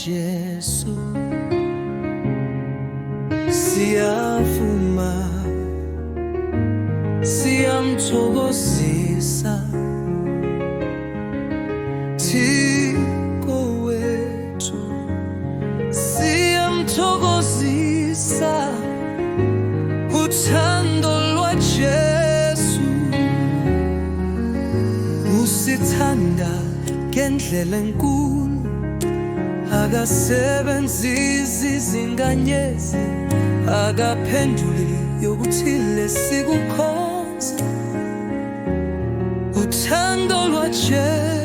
Jesu siyavuma, siyamthokozisa Thixo wethu, siyamthokozisa uthando lwaJesu. Usithanda ngendlela enkulu, akasebenzisi izinkanyezi, akaphenduli yokuthile sikukhonza. Uthando lwaJesu